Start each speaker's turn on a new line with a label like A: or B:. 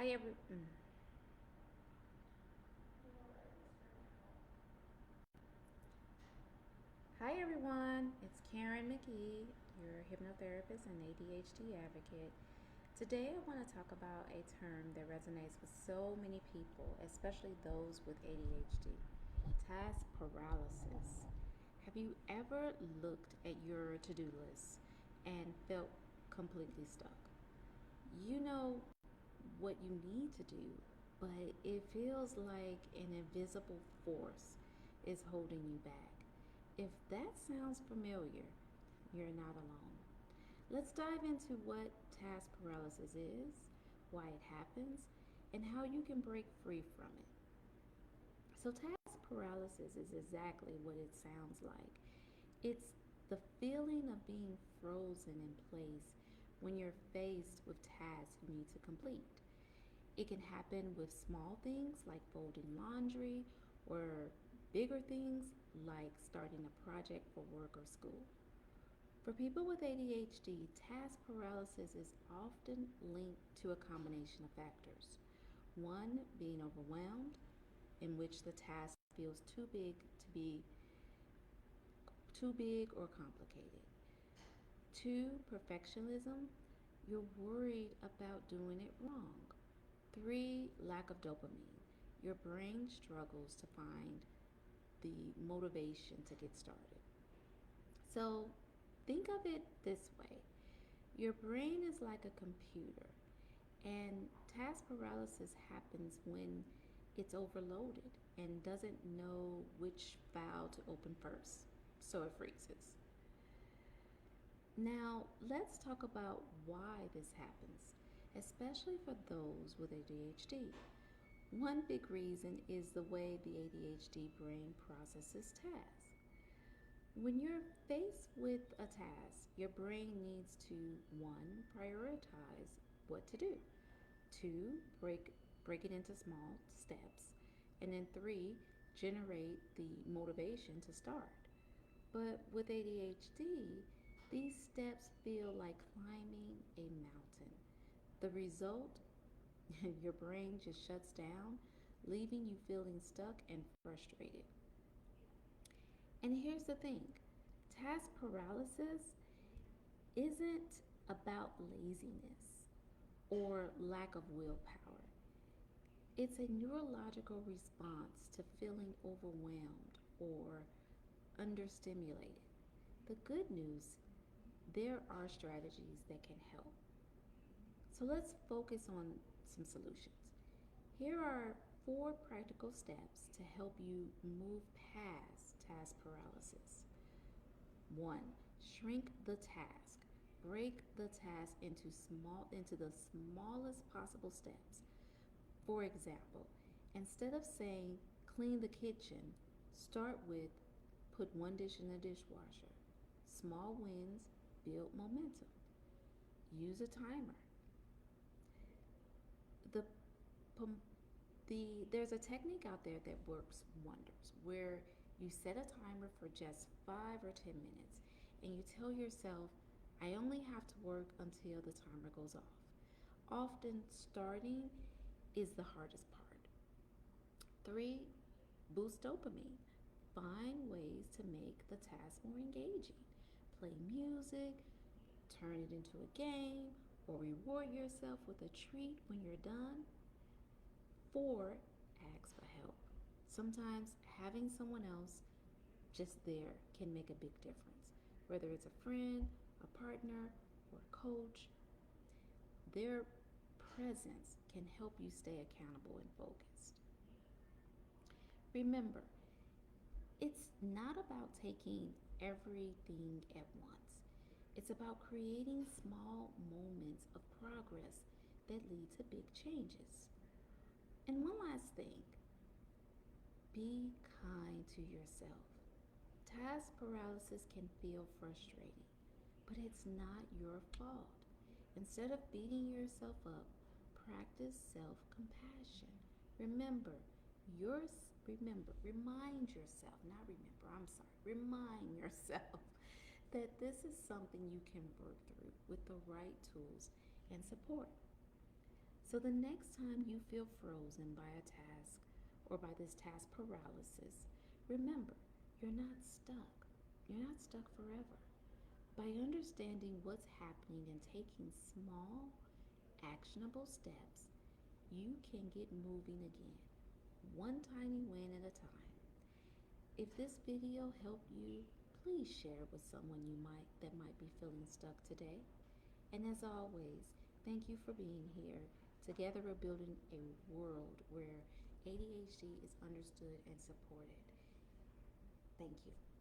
A: Hi every Hi everyone. It's Karen McGee, your hypnotherapist and ADHD advocate. Today I want to talk about a term that resonates with so many people, especially those with ADHD. Task paralysis. Have you ever looked at your to-do list and felt completely stuck? You know what you need to do, but it feels like an invisible force is holding you back. If that sounds familiar, you're not alone. Let's dive into what task paralysis is, why it happens, and how you can break free from it. So, task paralysis is exactly what it sounds like. It's the feeling of being frozen in place when you're faced with tasks you need to complete. It can happen with small things like folding laundry or bigger things like starting a project for work or school. For people with ADHD, task paralysis is often linked to a combination of factors. One being overwhelmed, in which the task feels too big or complicated. Two, perfectionism. You're worried about doing it wrong. Three, lack of dopamine. Your brain struggles to find the motivation to get started. So think of it this way: your brain is like a computer, and task paralysis happens when it's overloaded and doesn't know which file to open first, so it freezes. Now, let's talk about why this happens, especially for those with ADHD. One big reason is the way the ADHD brain processes tasks. When you're faced with a task, your brain needs to one, prioritize what to do, two, break it into small steps, and then three, generate the motivation to start. But with ADHD, these steps feel like climbing a mountain. The result, your brain just shuts down, leaving you feeling stuck and frustrated. And here's the thing: task paralysis isn't about laziness or lack of willpower. It's a neurological response to feeling overwhelmed or understimulated. The good news: there are strategies that can help. So let's focus on some solutions. Here are four practical steps to help you move past task paralysis. One, shrink the task. Break the task into the smallest possible steps. For example, instead of saying clean the kitchen, start with put one dish in the dishwasher. Small wins build momentum. Use a timer. The there's a technique out there that works wonders where you set a timer for just 5 or 10 minutes and you tell yourself, I only have to work until the timer goes off. Often starting is the hardest part. 3, boost dopamine. Find ways to make the task more engaging. Play music, turn it into a game, or reward yourself with a treat when you're done. 4, ask for help. Sometimes having someone else just there can make a big difference. Whether it's a friend, a partner, or a coach, their presence can help you stay accountable and focused. Remember, it's not about taking everything at once. It's about creating small moments of progress that lead to big changes. And one last thing: be kind to yourself. Task paralysis can feel frustrating, but it's not your fault. Instead of beating yourself up, practice self-compassion. Remember, remind yourself, not remember, I'm sorry, remind yourself that this is something you can work through with the right tools and support. So the next time you feel frozen by a task or by this task paralysis, remember, you're not stuck. You're not stuck forever. By understanding what's happening and taking small, actionable steps, you can get moving again, one tiny win at a time. If this video helped you, please share it with someone that might be feeling stuck today. And as always, thank you for being here. Together we're building a world where ADHD is understood and supported. Thank you.